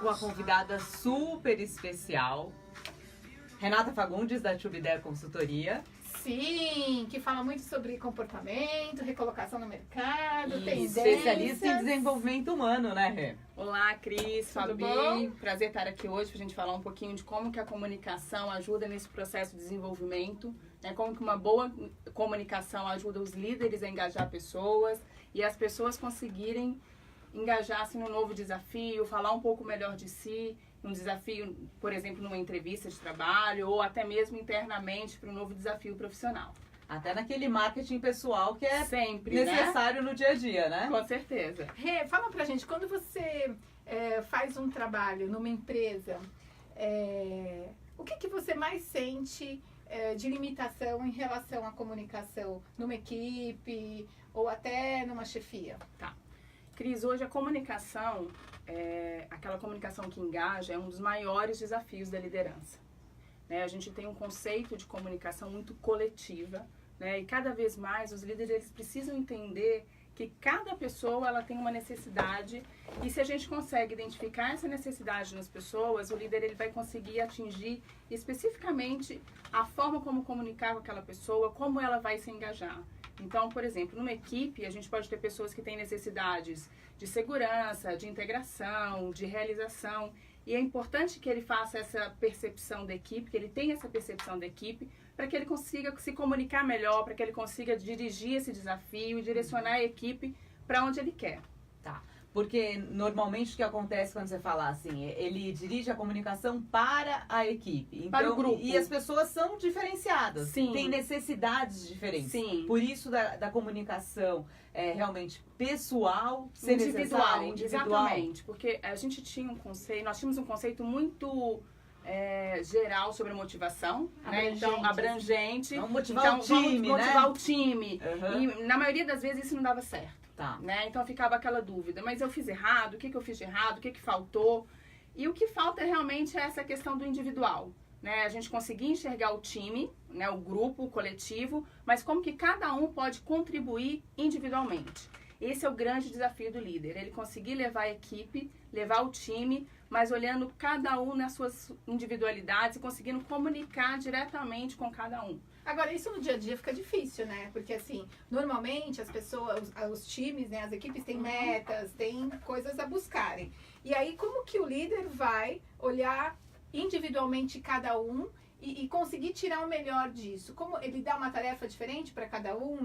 com uma convidada super especial, Renata Fagundes, da Tubidea Consultoria. Sim, que fala muito sobre comportamento, recolocação no mercado, tendência. Especialista em desenvolvimento humano, né, Rê? Olá, Cris, Tudo Fabi. bom? Prazer estar aqui hoje para a gente falar um pouquinho de como que a comunicação ajuda nesse processo de desenvolvimento, né? Como que uma boa comunicação ajuda os líderes a engajar pessoas e as pessoas conseguirem engajar-se no novo desafio, falar um pouco melhor de si, um desafio, por exemplo, numa entrevista de trabalho ou até mesmo internamente para um novo desafio profissional. Até naquele marketing pessoal que é Sempre, necessário no dia a dia, né? Com certeza. Rê, fala pra gente, quando você faz um trabalho numa empresa, o que você mais sente de limitação em relação à comunicação numa equipe ou até numa chefia? Tá. Cris, hoje a comunicação, aquela comunicação que engaja, é um dos maiores desafios da liderança. Né? A gente tem um conceito de comunicação muito coletiva, né? E cada vez mais os líderes eles precisam entender que cada pessoa ela tem uma necessidade e se a gente consegue identificar essa necessidade nas pessoas, o líder ele vai conseguir atingir especificamente a forma como comunicar com aquela pessoa, como ela vai se engajar. Então, por exemplo, numa equipe, a gente pode ter pessoas que têm necessidades de segurança, de integração, de realização. E é importante que ele faça essa percepção da equipe, que ele tenha essa percepção da equipe, para que ele consiga se comunicar melhor, para que ele consiga dirigir esse desafio e direcionar a equipe para onde ele quer. Tá. Porque normalmente o que acontece quando você fala assim, ele dirige a comunicação para a equipe. Então, Para o grupo. E as pessoas são diferenciadas. Sim. Têm necessidades diferentes. Sim. Por isso da comunicação realmente pessoal, ser necessária, individual. Exatamente. Porque a gente tinha um conceito, nós tínhamos um conceito muito geral sobre a motivação, né? Então, abrangente. Vamos motivar o time, vamos motivar né? o time. Uhum. E na maioria das vezes isso não dava certo. Tá. Né? Então ficava aquela dúvida, mas eu fiz errado, o que eu fiz de errado, o que faltou? E o que falta realmente é essa questão do individual, né? A gente conseguir enxergar o time, né? O grupo, o coletivo, mas como que cada um pode contribuir individualmente. Esse é o grande desafio do líder, ele conseguir levar a equipe, levar o time, mas olhando cada um nas suas individualidades e conseguindo comunicar diretamente com cada um. Agora, isso no dia a dia fica difícil, né? Porque, assim, normalmente as pessoas, os times, né, as equipes têm metas, têm coisas a buscarem. E aí, como que o líder vai olhar individualmente cada um e conseguir tirar o melhor disso? Como ele dá uma tarefa diferente para cada um,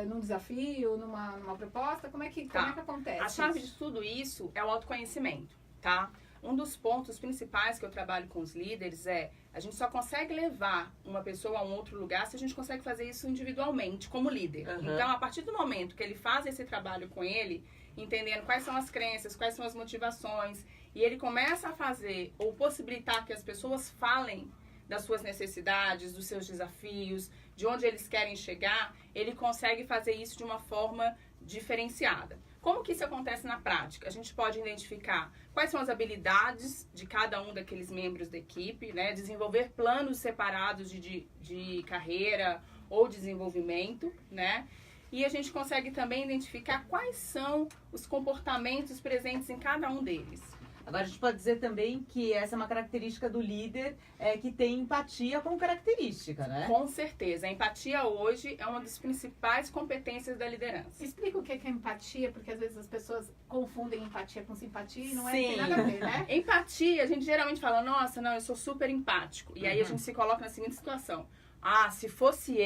num desafio, numa proposta? Como é que acontece? A chave isso? de tudo isso é o autoconhecimento, tá? Um dos pontos principais que eu trabalho com os líderes a gente só consegue levar uma pessoa a um outro lugar se a gente consegue fazer isso individualmente, como líder. Uhum. Então, a partir do momento que ele faz esse trabalho com ele, entendendo quais são as crenças, quais são as motivações, e ele começa a fazer ou possibilitar que as pessoas falem das suas necessidades, dos seus desafios, de onde eles querem chegar, ele consegue fazer isso de uma forma diferenciada. Como que isso acontece na prática? A gente pode identificar quais são as habilidades de cada um daqueles membros da equipe, né? Desenvolver planos separados de carreira ou desenvolvimento, né? E a gente consegue também identificar quais são os comportamentos presentes em cada um deles. Agora, a gente pode dizer também que essa é uma característica do líder que tem empatia como característica, né? Com certeza. A empatia hoje é uma das principais competências da liderança. Explica o que é empatia, porque às vezes as pessoas confundem empatia com simpatia e não tem nada a ver, né? Empatia, a gente geralmente fala, nossa, não, eu sou super empático. E aí a gente se coloca na seguinte situação. Ah, se fosse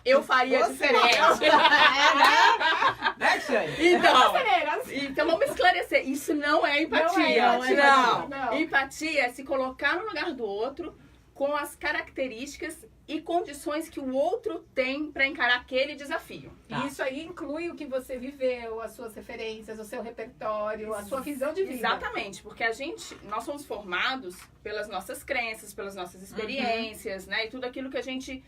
eu faria diferente. Né, Xane? Então vamos esclarecer. Isso não é empatia. Não. Empatia é se colocar no lugar do outro com as características e condições que o outro tem para encarar aquele desafio. Tá. E isso aí inclui o que você viveu, as suas referências, o seu repertório, a sua visão de vida. Exatamente, porque nós somos formados pelas nossas crenças, pelas nossas experiências, né? E tudo aquilo que a gente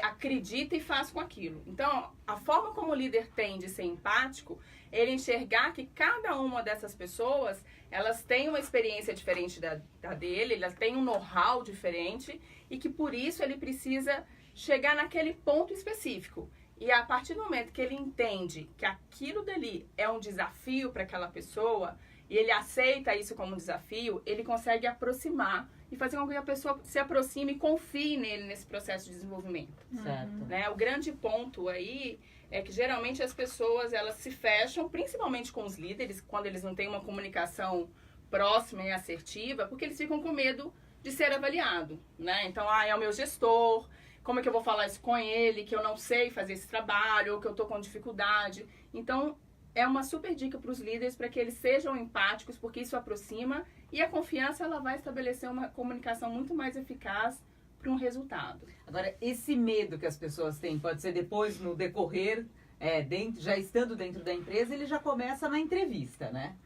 acredita e faz com aquilo. Então, a forma como o líder tem de ser empático, ele enxergar que cada uma dessas pessoas, elas têm uma experiência diferente da dele, elas têm um know-how diferente e que por isso ele precisa chegar naquele ponto específico. E a partir do momento que ele entende que aquilo dali é um desafio para aquela pessoa, e ele aceita isso como um desafio, ele consegue aproximar e fazer com que a pessoa se aproxime e confie nele nesse processo de desenvolvimento. Certo. Né? O grande ponto aí é que geralmente as pessoas elas se fecham, principalmente com os líderes, quando eles não têm uma comunicação próxima e assertiva, porque eles ficam com medo de ser avaliado, né? Então, é o meu gestor, como é que eu vou falar isso com ele, que eu não sei fazer esse trabalho, ou que eu tô com dificuldade. Então, é uma super dica para os líderes para que eles sejam empáticos, porque isso aproxima e a confiança ela vai estabelecer uma comunicação muito mais eficaz para um resultado. Agora, esse medo que as pessoas têm, pode ser depois, no decorrer, já estando dentro da empresa, ele já começa na entrevista, né?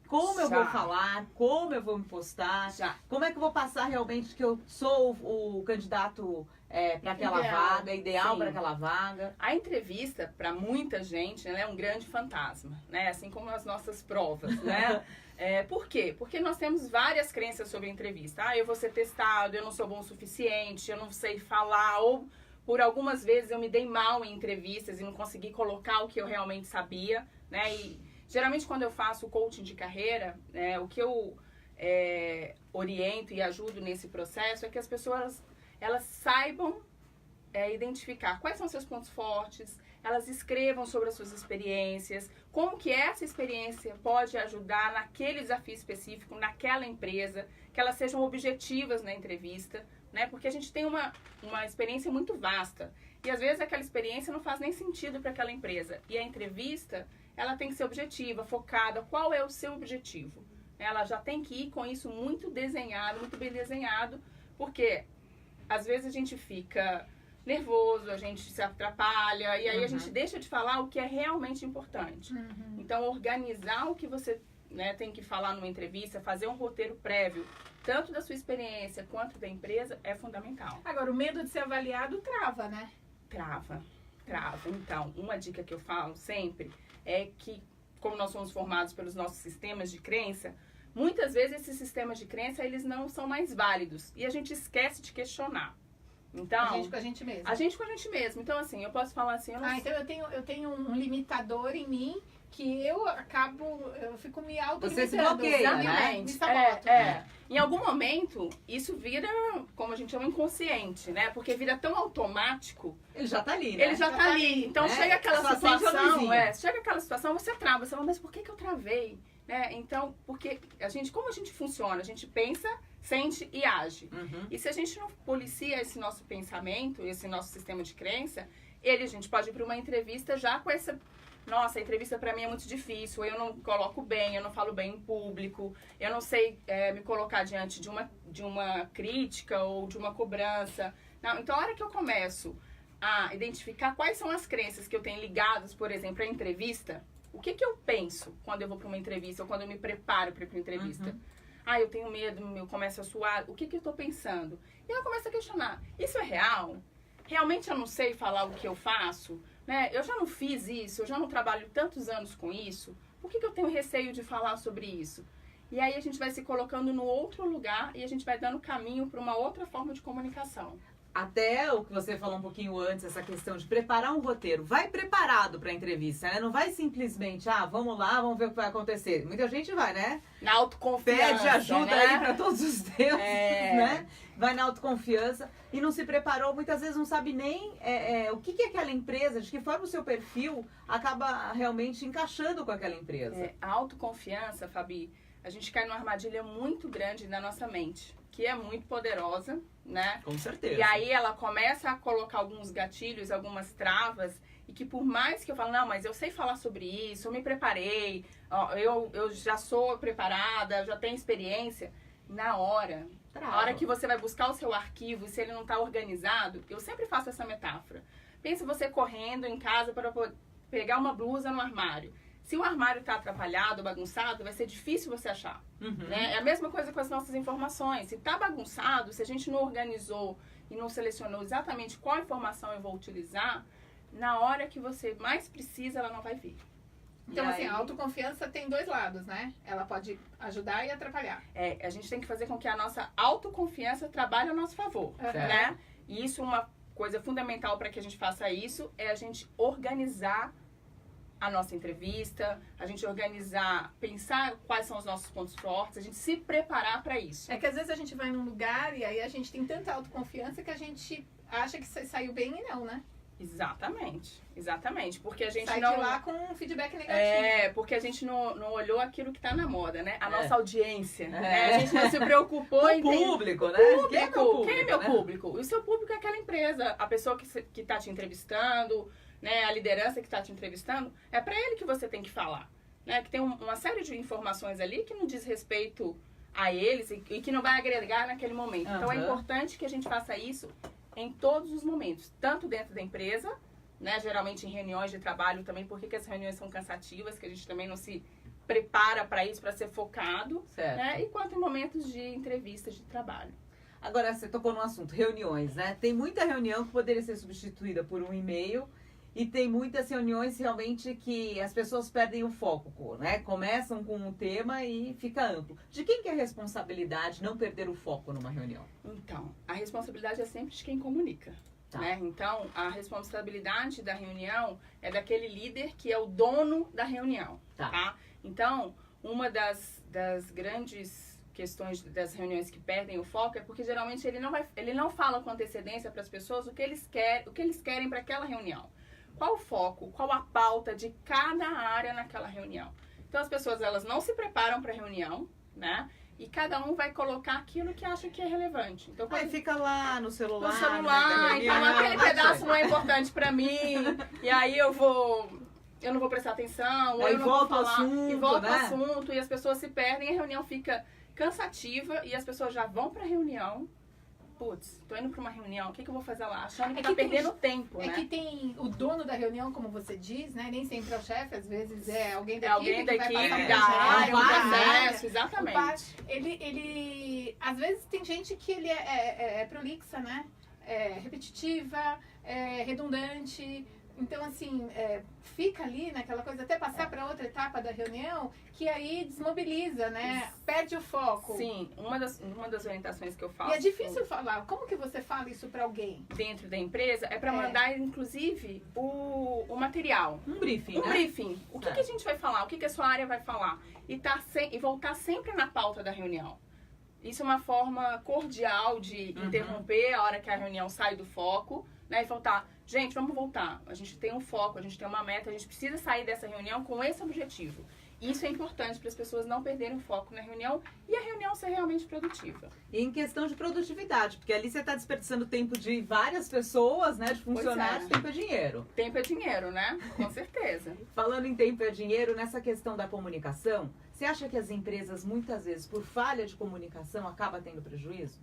Como eu vou falar, como eu vou me postar, como é que eu vou passar realmente que eu sou o candidato para aquela vaga, ideal para aquela vaga. A entrevista, para muita gente, ela é um grande fantasma, né? Assim como as nossas provas, né? Por quê? Porque nós temos várias crenças sobre a entrevista. Eu vou ser testado, eu não sou bom o suficiente, eu não sei falar, ou por algumas vezes eu me dei mal em entrevistas e não consegui colocar o que eu realmente sabia, né? E geralmente quando eu faço coaching de carreira, o que eu oriento e ajudo nesse processo é que as pessoas elas saibam identificar quais são seus pontos fortes, elas escrevam sobre as suas experiências, como que essa experiência pode ajudar naquele desafio específico, naquela empresa, que elas sejam objetivas na entrevista, né? Porque a gente tem uma experiência muito vasta e às vezes aquela experiência não faz nem sentido para aquela empresa. E a entrevista, ela tem que ser objetiva, focada. Qual é o seu objetivo? Ela já tem que ir com isso muito desenhado, muito bem desenhado, porque às vezes a gente fica nervoso, a gente se atrapalha e aí a gente deixa de falar o que é realmente importante. Então, organizar o que você tem que falar numa entrevista, fazer um roteiro prévio, tanto da sua experiência quanto da empresa, é fundamental. Agora, o medo de ser avaliado trava, né? Trava. Então, uma dica que eu falo sempre é que, como nós somos formados pelos nossos sistemas de crença, muitas vezes esses sistemas de crença, eles não são mais válidos. E a gente esquece de questionar. Então, a gente com a gente mesmo. A gente com a gente mesmo. Então, assim, eu posso falar assim... Então eu tenho um limitador em mim que eu fico me auto-limitando. Você se bloqueia, né? Me saboto. Em algum momento, isso vira, como a gente chama, inconsciente, né? Porque vira tão automático. Ele já tá ali, né? Ele já tá ali. Então, chega aquela situação, você trava. Você fala, mas por que eu travei? Né? Então, porque como a gente funciona? A gente pensa, sente e age. E se a gente não policia esse nosso pensamento, esse nosso sistema de crença, a gente pode ir para uma entrevista já com essa... Nossa, a entrevista para mim é muito difícil, eu não coloco bem, eu não falo bem em público, eu não sei me colocar diante de uma crítica ou de uma cobrança. Não, então, a hora que eu começo a identificar quais são as crenças que eu tenho ligadas, por exemplo, à entrevista, o que eu penso quando eu vou para uma entrevista ou quando eu me preparo para ir para uma entrevista? Eu tenho medo, eu começo a suar, o que eu estou pensando? E eu começo a questionar, isso é real? Realmente eu não sei falar o que eu faço? Né? Eu já não fiz isso, eu já não trabalho tantos anos com isso, por que eu tenho receio de falar sobre isso? E aí a gente vai se colocando no outro lugar e a gente vai dando caminho para uma outra forma de comunicação. Até o que você falou um pouquinho antes, essa questão de preparar um roteiro. Vai preparado para a entrevista, né? Não vai simplesmente, vamos lá, vamos ver o que vai acontecer. Muita gente vai, né? Na autoconfiança. Pede ajuda, né? aí para todos os deuses, né? Vai na autoconfiança e não se preparou, muitas vezes não sabe nem o que é aquela empresa, de que forma o seu perfil acaba realmente encaixando com aquela empresa. A autoconfiança, Fabi, a gente cai numa armadilha muito grande na nossa mente, que é muito poderosa, né? Com certeza. E aí ela começa a colocar alguns gatilhos, algumas travas, e que por mais que eu falo, não, mas eu sei falar sobre isso, eu me preparei, eu já sou preparada, eu já tenho experiência, na hora que você vai buscar o seu arquivo, se ele não está organizado, eu sempre faço essa metáfora. Pensa você correndo em casa para pegar uma blusa no armário. Se o armário está atrapalhado, bagunçado, vai ser difícil você achar. Né? É a mesma coisa com as nossas informações. Se está bagunçado, se a gente não organizou e não selecionou exatamente qual informação eu vou utilizar, na hora que você mais precisa, ela não vai vir. Então, assim, a autoconfiança tem dois lados, né? Ela pode ajudar e atrapalhar. A gente tem que fazer com que a nossa autoconfiança trabalhe a nosso favor, né? E isso, uma coisa fundamental para que a gente faça isso, é a gente organizar a nossa entrevista, a gente organizar, pensar quais são os nossos pontos fortes, a gente se preparar para isso. É que às vezes a gente vai num lugar e aí a gente tem tanta autoconfiança que a gente acha que saiu bem e não, né? Exatamente, porque a gente sai não... de lá com um feedback negativo. Porque a gente não olhou aquilo que tá na moda, né? A nossa audiência, né? É. A gente não se preocupou em... público, né? Quem é meu público? O seu público é aquela empresa, a pessoa que tá te entrevistando, né? A liderança que tá te entrevistando, é para ele que você tem que falar, né? Que tem uma série de informações ali que não diz respeito a eles e que não vai agregar naquele momento. Então é importante que a gente faça isso em todos os momentos, tanto dentro da empresa, né, geralmente em reuniões de trabalho também, porque as reuniões são cansativas, que a gente também não se prepara para isso, para ser focado, né, e quanto em momentos de entrevistas de trabalho. Agora, você tocou no assunto, reuniões, né? Tem muita reunião que poderia ser substituída por um e-mail e tem muitas reuniões realmente que as pessoas perdem o foco, né? Começam com um tema e fica amplo. De quem que é a responsabilidade não perder o foco numa reunião? Então, a responsabilidade é sempre de quem comunica. Tá. Né? Então, a responsabilidade da reunião é daquele líder que é o dono da reunião. Tá? Então, uma das grandes questões das reuniões que perdem o foco é porque geralmente ele não fala com antecedência para as pessoas o que eles querem para aquela reunião. Qual o foco, qual a pauta de cada área naquela reunião. Então, as pessoas elas não se preparam para a reunião, né? E cada um vai colocar aquilo que acha que é relevante. Então, Aí fica lá no celular. No celular, então aquele pedaço não é importante pra mim. E aí eu não vou prestar atenção. Ou aí eu não vou falar, assunto, e volta né? ao assunto. E as pessoas se perdem. E a reunião fica cansativa. E as pessoas já vão pra reunião. Putz, tô indo pra uma reunião, o que eu vou fazer lá? Achando que tá perdendo tempo, né? É que tem o dono da reunião, como você diz, né? Nem sempre é o chefe, às vezes é alguém da equipe que vai passar da área, o o processo, exatamente. Ele, às vezes tem gente que ele é prolixa, né? É repetitiva, é redundante. Então, assim, fica ali naquela coisa, até passar para outra etapa da reunião, que aí desmobiliza, né? Perde o foco. Sim, uma das orientações que eu faço. E é difícil falar. Como que você fala isso para alguém? Dentro da empresa, é para mandar, inclusive, o material. Um briefing, Um briefing. O que a gente vai falar? O que a sua área vai falar? E voltar sempre na pauta da reunião. Isso é uma forma cordial de interromper a hora que a reunião sai do foco, né? E voltar. Gente, vamos voltar. A gente tem um foco, a gente tem uma meta, a gente precisa sair dessa reunião com esse objetivo. Isso é importante para as pessoas não perderem o foco na reunião e a reunião ser realmente produtiva. E em questão de produtividade, porque ali você está desperdiçando tempo de várias pessoas, né? De funcionários, tempo é dinheiro. Tempo é dinheiro, né? Com certeza. Falando em tempo é dinheiro, nessa questão da comunicação, você acha que as empresas, muitas vezes, por falha de comunicação, acabam tendo prejuízo?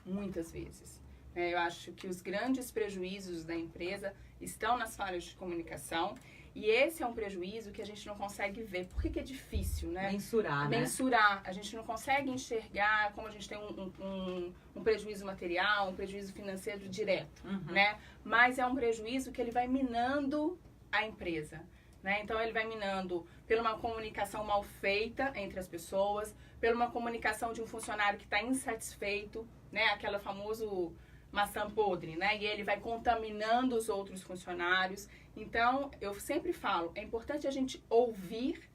Muitas vezes. Eu acho que os grandes prejuízos da empresa estão nas falhas de comunicação. E esse é um prejuízo que a gente não consegue ver. Por que é difícil, né? Mensurar, né? Mensurar. A gente não consegue enxergar como a gente tem um prejuízo material, um prejuízo financeiro direto, né? Mas é um prejuízo que ele vai minando a empresa, né? Então, ele vai minando por uma comunicação mal feita entre as pessoas, por uma comunicação de um funcionário que está insatisfeito, né? Aquela famoso maçã podre, né? E ele vai contaminando os outros funcionários. Então, eu sempre falo, é importante a gente ouvir,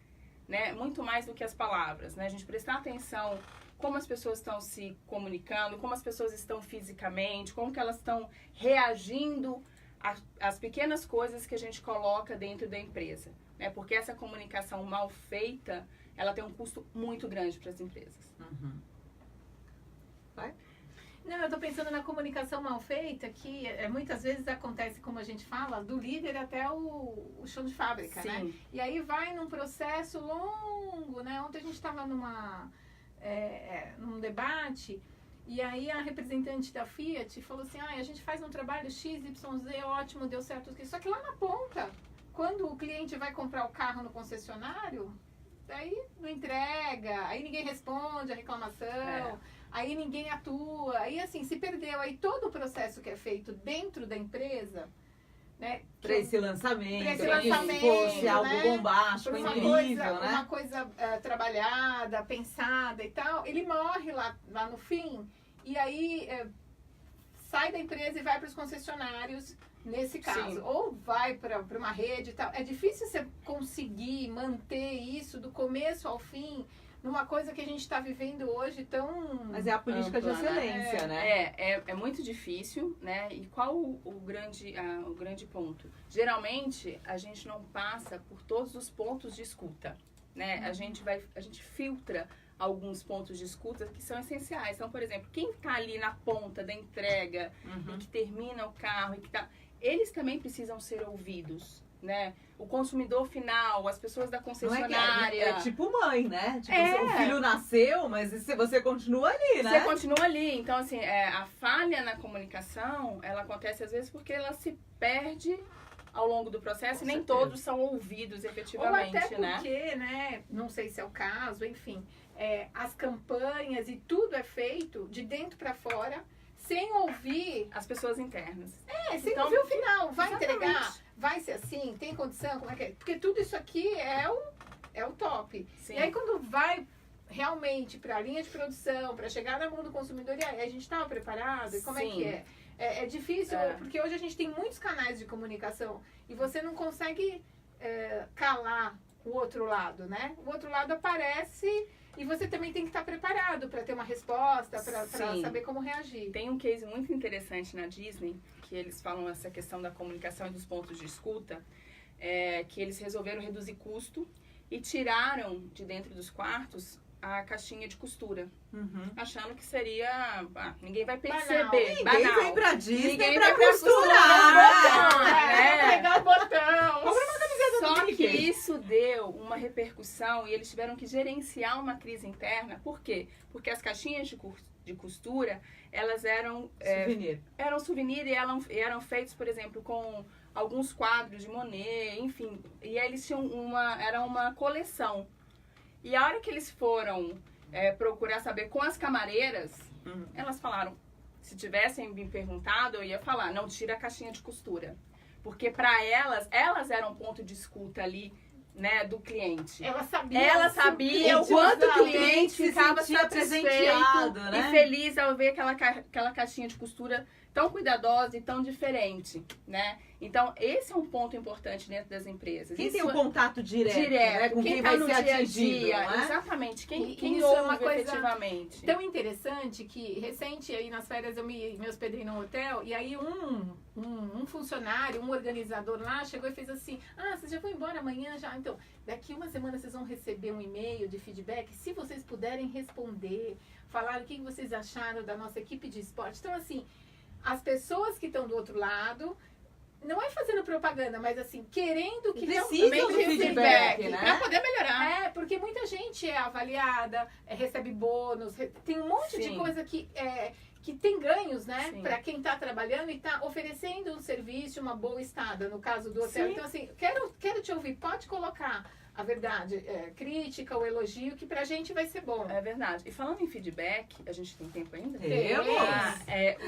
né? Muito mais do que as palavras, né? A gente prestar atenção como as pessoas estão se comunicando, como as pessoas estão fisicamente, como que elas estão reagindo às pequenas coisas que a gente coloca dentro da empresa, né? Porque essa comunicação mal feita, ela tem um custo muito grande para as empresas. Vai? Não, eu tô pensando na comunicação mal feita, que muitas vezes acontece, como a gente fala, do líder até o chão de fábrica, Sim. né? E aí vai num processo longo, né? Ontem a gente estava num debate, e aí a representante da Fiat falou assim, a gente faz um trabalho XYZ, ótimo, deu certo. Só que lá na ponta, quando o cliente vai comprar o carro no concessionário, aí não entrega, aí ninguém responde a reclamação... Aí ninguém atua, aí assim, se perdeu. Aí todo o processo que é feito dentro da empresa, né? Para esse lançamento, para que fosse algo né? bombástico, incrível, né? Uma coisa trabalhada, pensada e tal, ele morre lá no fim, e aí sai da empresa e vai para os concessionários, nesse caso. Sim. Ou vai para uma rede e tal. É difícil você conseguir manter isso do começo ao fim numa coisa que a gente está vivendo hoje tão... Mas é a política ampla, de excelência, né? É muito difícil, né? E qual o grande ponto? Geralmente, a gente não passa por todos os pontos de escuta, né? A gente filtra alguns pontos de escuta que são essenciais. Então, por exemplo, quem está ali na ponta da entrega e que termina o carro, eles também precisam ser ouvidos, né? O consumidor final, as pessoas da concessionária. É tipo mãe, né? Tipo, o filho nasceu, mas você continua ali, né? Você continua ali. Então, assim, a falha na comunicação, ela acontece às vezes porque ela se perde ao longo do processo e nem todos são ouvidos efetivamente, ou até porque, né? Não sei se é o caso, enfim. As campanhas e tudo é feito de dentro para fora, sem ouvir as pessoas internas. Sem então, ouvir o final. Vai exatamente. entregar? Vai ser assim? Tem condição? Como é que é? Porque tudo isso aqui é o top. Sim. E aí quando vai realmente para a linha de produção, para chegar na mão do consumidor, e aí, a gente estava preparado? E como é que é? É difícil, porque hoje a gente tem muitos canais de comunicação e você não consegue calar o outro lado, né? O outro lado aparece e você também tem que estar preparado para ter uma resposta, para saber como reagir. Tem um case muito interessante na Disney, que eles falam essa questão da comunicação e dos pontos de escuta, que eles resolveram reduzir custo e tiraram de dentro dos quartos a caixinha de costura. Achando que seria... ninguém vai perceber. Ninguém vem pra Disney ninguém pra vai costurar. Pegar o botão. Só que isso deu uma repercussão e eles tiveram que gerenciar uma crise interna. Por quê? Porque as caixinhas de costura, elas eram... eram souvenir e eram feitos, por exemplo, com alguns quadros de Monet, enfim. E aí eles tinham era uma coleção. E a hora que eles foram procurar saber com as camareiras, elas falaram, se tivessem me perguntado, eu ia falar, não tira a caixinha de costura. Porque para elas eram um ponto de escuta ali, né, do cliente. Ela sabia o quanto o cliente se ficava sentia presenteado, né? E feliz ao ver aquela caixinha de costura tão cuidadosa e tão diferente, né? Então, esse é um ponto importante dentro das empresas. Quem tem o contato direto, né, com quem vai ser atingido, não é? Exatamente, quem isso ouve é uma coisa efetivamente. Tão interessante que, recente, aí nas férias eu me hospedei num hotel e aí um funcionário, um organizador lá chegou e fez assim, vocês já vão embora amanhã já? Então, daqui uma semana vocês vão receber um e-mail de feedback, se vocês puderem responder, falar o que vocês acharam da nossa equipe de esporte. Então, assim, as pessoas que estão do outro lado, não é fazendo propaganda, mas assim, querendo que realmente do feedback, né? Pra poder melhorar. Porque muita gente é avaliada, recebe bônus, tem um monte de coisa que tem ganhos, né? Para quem está trabalhando e está oferecendo um serviço, uma boa estada, no caso do hotel. Sim. Então, assim, quero te ouvir, pode colocar a verdade, crítica, o elogio, que pra gente vai ser bom. É verdade. E falando em feedback, a gente tem tempo ainda? Temos!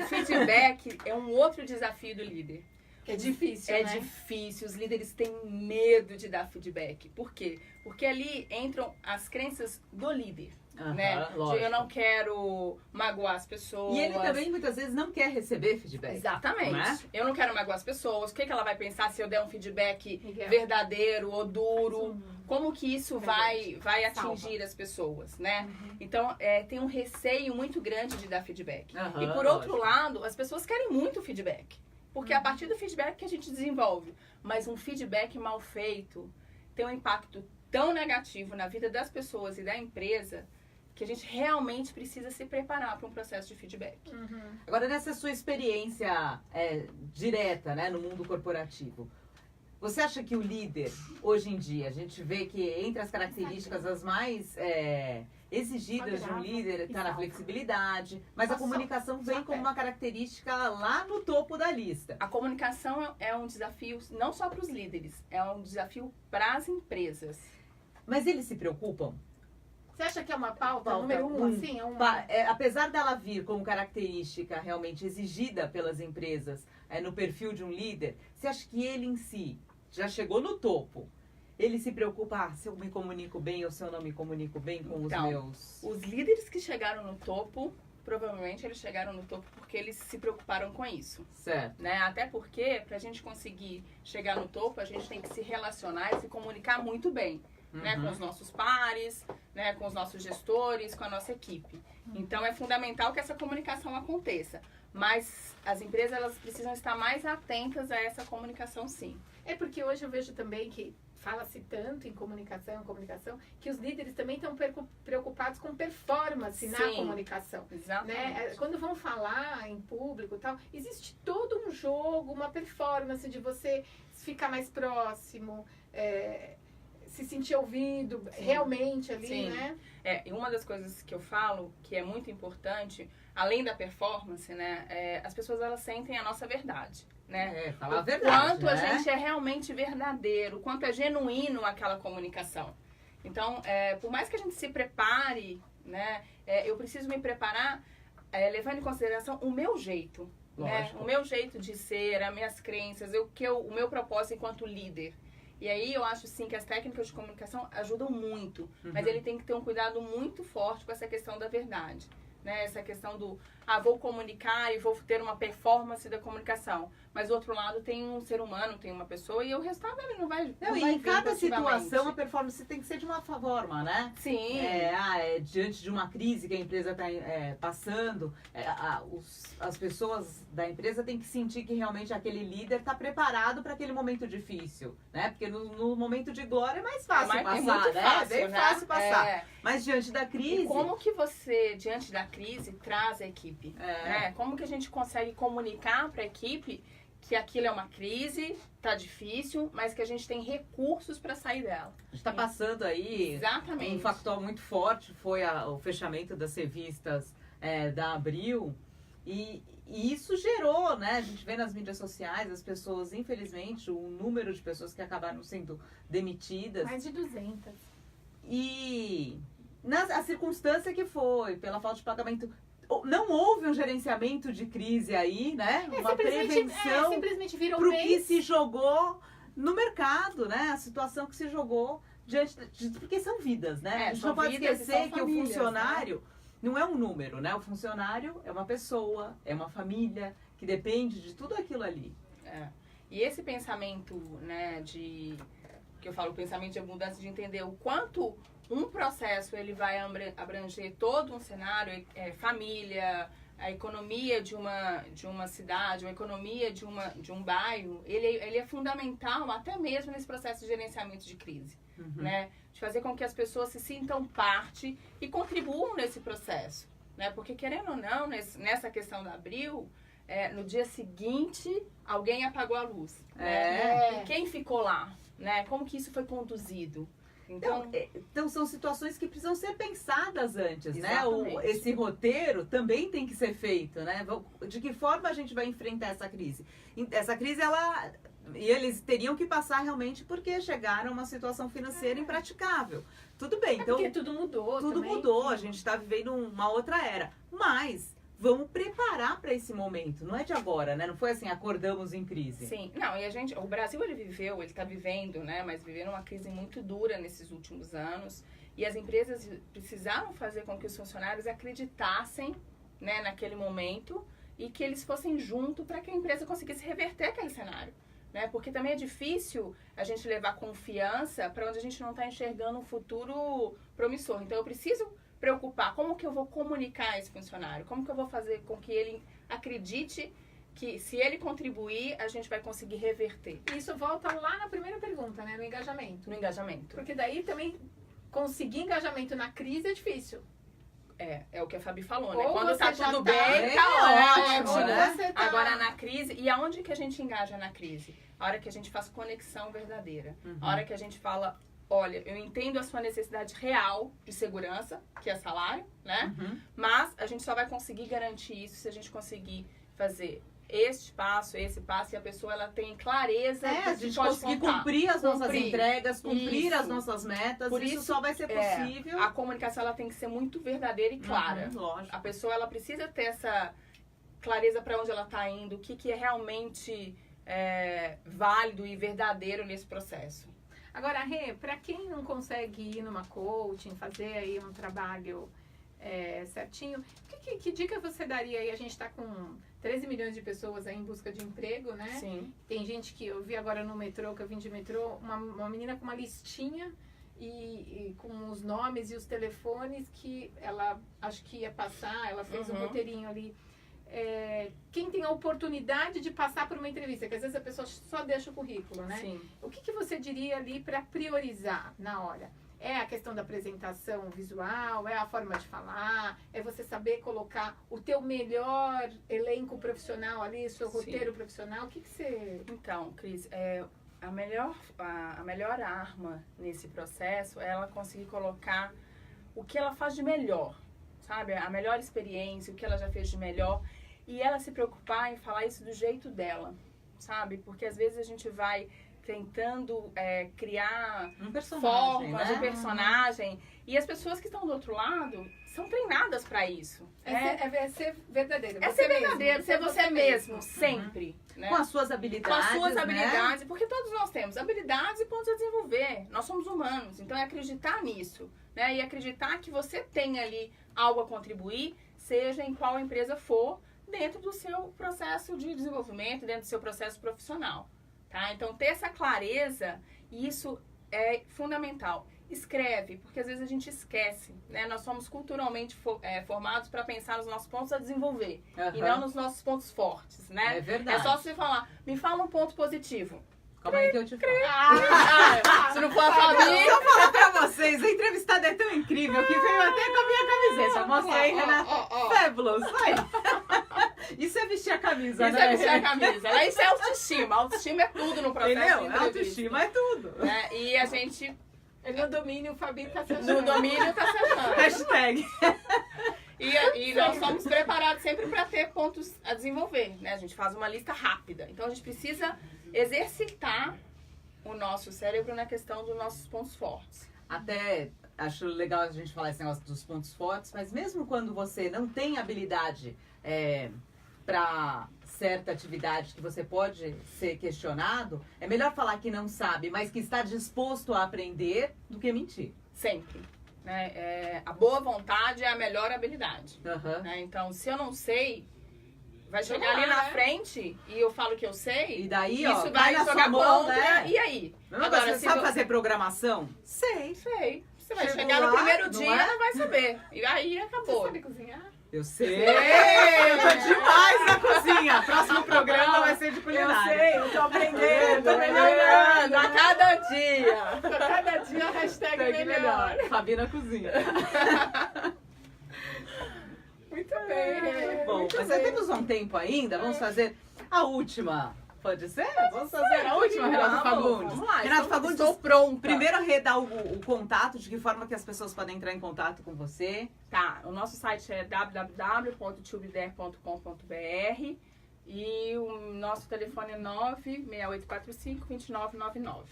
O feedback é um outro desafio do líder. É difícil, né? É difícil. Os líderes têm medo de dar feedback. Por quê? Porque ali entram as crenças do líder. Né? Eu não quero magoar as pessoas. E ele também, muitas vezes, não quer receber feedback. Exatamente. Não é? Eu não quero magoar as pessoas. O que ela vai pensar se eu der um feedback verdadeiro ou duro? Como que isso vai atingir as pessoas, né? Então, tem um receio muito grande de dar feedback. E por outro lado, as pessoas querem muito feedback. Porque é a partir do feedback que a gente desenvolve. Mas um feedback mal feito tem um impacto tão negativo na vida das pessoas e da empresa que a gente realmente precisa se preparar para um processo de feedback. Agora, nessa sua experiência direta, né, no mundo corporativo, você acha que o líder, hoje em dia, a gente vê que entre as características as mais exigidas de um líder está na flexibilidade, mas a comunicação vem como uma característica lá no topo da lista. A comunicação é um desafio não só para os líderes, é um desafio para as empresas. Mas eles se preocupam? Você acha que é uma pauta número um, assim? Apesar dela vir como característica realmente exigida pelas empresas no perfil de um líder, você acha que ele em si já chegou no topo? Ele se preocupa, se eu me comunico bem ou se eu não me comunico bem com os meus... Os líderes que chegaram no topo, provavelmente eles chegaram no topo porque eles se preocuparam com isso. Certo. Né? Até porque, para a gente conseguir chegar no topo, a gente tem que se relacionar e se comunicar muito bem. Né, com os nossos pares, né, com os nossos gestores, com a nossa equipe. Então, é fundamental que essa comunicação aconteça. Mas as empresas, elas precisam estar mais atentas a essa comunicação, sim. É porque hoje eu vejo também que fala-se tanto em comunicação, que os líderes também estão preocupados com performance na comunicação. Exatamente. Né? Quando vão falar em público e tal, existe todo um jogo, uma performance de você ficar mais próximo, se sentir ouvido realmente ali, né? E uma das coisas que eu falo, que é muito importante, além da performance, né, as pessoas, elas sentem a nossa verdade, né? Falar a verdade, quanto a gente é realmente verdadeiro, quanto é genuíno aquela comunicação. Então, por mais que a gente se prepare, né, eu preciso me preparar levando em consideração o meu jeito, né? O meu jeito de ser, as minhas crenças, o meu propósito enquanto líder. E aí eu acho, sim, que as técnicas de comunicação ajudam muito. Mas ele tem que ter um cuidado muito forte com essa questão da verdade. Né? Essa questão do, vou comunicar e vou ter uma performance da comunicação. Mas do outro lado tem um ser humano, tem uma pessoa e o resultado ele não vai e em cada situação a performance tem que ser de uma forma, né? Sim. Diante de uma crise que a empresa está passando, as pessoas da empresa têm que sentir que realmente aquele líder está preparado para aquele momento difícil, né? Porque no momento de glória é mais fácil passar, muito né? Fácil, bem né? fácil passar. Mas diante da crise... E como que você, diante da crise, traz a equipe? Né? Como que a gente consegue comunicar para a equipe que aquilo é uma crise, tá difícil, mas que a gente tem recursos para sair dela. A gente está passando aí... Exatamente. Um factor muito forte foi o fechamento das revistas da Abril. E isso gerou, né? A gente vê nas mídias sociais as pessoas, infelizmente, o número de pessoas que acabaram sendo demitidas. Mais de 200. E a circunstância que foi, pela falta de pagamento... Não houve um gerenciamento de crise aí, né? Uma prevenção simplesmente virou pro que se jogou no mercado, né? A situação que se jogou porque são vidas, né? A gente não pode esquecer que o funcionário não é um número, né? O funcionário é uma pessoa, é uma família que depende de tudo aquilo ali. E esse pensamento, né, que eu falo, o pensamento de abundância, de entender o quanto um processo ele vai abranger todo um cenário, família, a economia de uma cidade, a economia de um bairro, ele é fundamental até mesmo nesse processo de gerenciamento de crise, né? De fazer com que as pessoas se sintam parte e contribuam nesse processo, né? Porque querendo ou não, nessa questão da Abril, no dia seguinte alguém apagou a luz, né? E quem ficou lá, né? Como que isso foi conduzido? Então são situações que precisam ser pensadas antes, exatamente, né? Esse roteiro também tem que ser feito, né? De que forma a gente vai enfrentar essa crise? Essa crise, e eles teriam que passar realmente porque chegaram a uma situação financeira impraticável. Tudo bem, então... Porque tudo mudou. Tudo mudou, a gente está vivendo uma outra era. Mas... vamos preparar para esse momento. Não é de agora, né? Não foi assim, acordamos em crise. Sim. Não, e o Brasil, ele está vivendo, né? Mas vivendo uma crise muito dura nesses últimos anos. E as empresas precisaram fazer com que os funcionários acreditassem, né, naquele momento e que eles fossem junto para que a empresa conseguisse reverter aquele cenário. Né? Porque também é difícil a gente levar confiança para onde a gente não está enxergando um futuro promissor. Então, eu preciso preocupar, como que eu vou comunicar esse funcionário? Como que eu vou fazer com que ele acredite que se ele contribuir, a gente vai conseguir reverter? Isso volta lá na primeira pergunta, né? No engajamento. No engajamento. Porque daí também conseguir engajamento na crise é difícil. É o que a Fabi falou, né? Ou quando tá você tudo já bem, tá ótimo, ótimo, né? Você tá... Agora na crise, e aonde que a gente engaja na crise? A hora que a gente faz conexão verdadeira. A hora que a gente fala, olha, eu entendo a sua necessidade real de segurança, que é salário, né? Mas a gente só vai conseguir garantir isso se a gente conseguir fazer esse passo, e a pessoa ela tem clareza de a gente conseguir cumprir as nossas entregas, cumprir as nossas metas. Por isso só vai ser possível. A comunicação ela tem que ser muito verdadeira e clara. Lógico. A pessoa ela precisa ter essa clareza para onde ela está indo, o que é realmente válido e verdadeiro nesse processo. Agora, Rê, para quem não consegue ir numa coaching, fazer aí um trabalho certinho. Que dica você daria aí? A gente está com 13 milhões de pessoas aí em busca de emprego, né? Sim. Tem gente que eu vi agora no metrô, que eu vim de metrô, uma menina com uma listinha e com os nomes e os telefones que ela acho que ia passar, ela fez um roteirinho ali. Quem tem a oportunidade de passar por uma entrevista, que às vezes a pessoa só deixa o currículo, né? Sim. O que você diria ali para priorizar na hora? É a questão da apresentação visual, é a forma de falar, é você saber colocar o teu melhor elenco profissional ali, seu roteiro profissional. O que você... Então, Cris, a melhor arma nesse processo é ela conseguir colocar o que ela faz de melhor, sabe? A melhor experiência, o que ela já fez de melhor. E ela se preocupar em falar isso do jeito dela, sabe? Porque às vezes a gente vai tentando criar formas de personagem. E as pessoas que estão do outro lado são treinadas para isso. É ser verdadeiro. É ser verdadeiro, ser você mesmo, sempre. Né? Com as suas habilidades. Com as suas habilidades, né? porque todos nós temos habilidades e pontos a desenvolver. Nós somos humanos, então é acreditar nisso. Né? E acreditar que você tem ali algo a contribuir, seja em qual empresa for, dentro do seu processo de desenvolvimento, dentro do seu processo profissional. Tá? Então, ter essa clareza, isso é fundamental. Escreve, porque às vezes a gente esquece, né? Nós somos culturalmente formados para pensar nos nossos pontos a desenvolver e não nos nossos pontos fortes, né? É verdade. É só você falar, me fala um ponto positivo. Calma aí que eu te falo. Se não for a Fabi... Eu falo pra vocês, a entrevistada é tão incrível que veio até com a minha camiseta. Mostra aí, Renata. Fabulous. Isso é vestir a camisa, Isso né? é vestir a camisa. Isso é autoestima. Autoestima é tudo no processo de Entendeu? entrevista. Autoestima é tudo. Né? E a gente... No domínio, o Fabi tá se No domínio tá se achando. Hashtag. E nós somos preparados sempre para ter pontos a desenvolver, né? A gente faz uma lista rápida. Então, a gente precisa exercitar o nosso cérebro na questão dos nossos pontos fortes. Até acho legal a gente falar esse negócio dos pontos fortes, mas mesmo quando você não tem habilidade para certa atividade que você pode ser questionado, é melhor falar que não sabe, mas que está disposto a aprender do que mentir. Sempre. Né? A boa vontade é a melhor habilidade. Uhum. Né? Então, se eu não sei, vai chegar ali na frente e eu falo que eu sei, E daí, isso ó, vai na jogar sua mão, contra, né? e aí? Agora, você sabe se fazer programação? Sei. sei. Você vai Chegou chegar no lá, primeiro não dia, é? não vai saber. E aí Você acabou. sabe cozinhar? Eu sei! Eu tô demais na cozinha! Próximo programa vai ser de culinária. eu tô aprendendo, tô melhorando a cada dia. Cada dia a hashtag melhor. Fabi na cozinha. Muito bem. Bom, muito mas bem. temos um tempo ainda, vamos fazer a última. Pode ser? Vamos fazer a última, Renato Fagundes. Vamos lá, Renato Fagundes, estou pronta. primeiro redar o contato, de que forma que as pessoas podem entrar em contato com você. Tá, o nosso site é www.tubider.com.br e o nosso telefone é 96845-2999.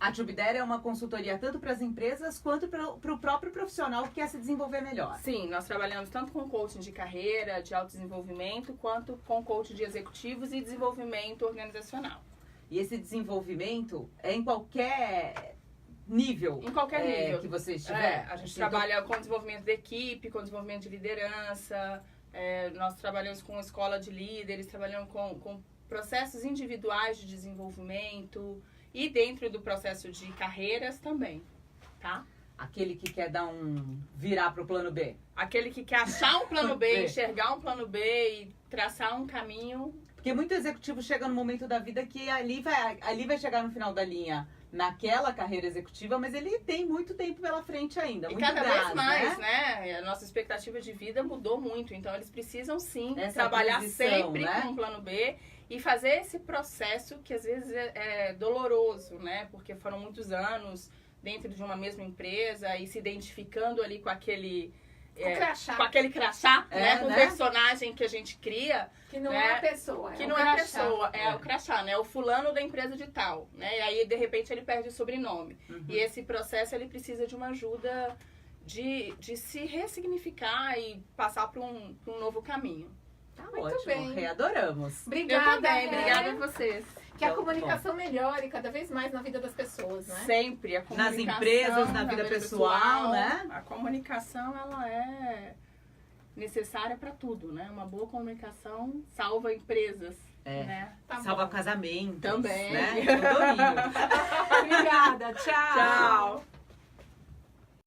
A Tubider é uma consultoria tanto para as empresas quanto para o próprio profissional que quer se desenvolver melhor. Sim, nós trabalhamos tanto com coaching de carreira, de autodesenvolvimento, quanto com coaching de executivos e desenvolvimento organizacional. E esse desenvolvimento é em qualquer nível. Em qualquer nível. Que você estiver. A gente trabalha com desenvolvimento de equipe, com desenvolvimento de liderança, nós trabalhamos com escola de líderes, trabalhamos com processos individuais de desenvolvimento e dentro do processo de carreiras também, tá? Aquele que quer virar pro plano B. Aquele que quer achar um plano B, enxergar um plano B e traçar um caminho. Porque muito executivo chega no momento da vida que ali vai chegar no final da linha naquela carreira executiva, mas ele tem muito tempo pela frente ainda. E muito cada gás, vez mais, né? A nossa expectativa de vida mudou muito. Então, eles precisam sim trabalhar sempre com um plano B e fazer esse processo que às vezes é doloroso, né? Porque foram muitos anos dentro de uma mesma empresa e se identificando ali com aquele... com aquele crachá, né? Com o personagem que a gente cria. Que não é a pessoa. Que não é a pessoa, é o crachá, né? O fulano da empresa de tal, né? E aí, de repente, ele perde o sobrenome. Uhum. E esse processo, ele precisa de uma ajuda de se ressignificar e passar para um novo caminho. Tá Muito ótimo, bem. readoramos. Obrigada, Eu também, obrigada a vocês. Que a comunicação melhore cada vez mais na vida das pessoas, né? Sempre, a comunicação. Nas empresas, na vida pessoal, né? A comunicação, ela é necessária para tudo, né? Uma boa comunicação salva empresas, né? Tá salva casamentos. Também. Né? Eu domino. Obrigada, tchau. Tchau.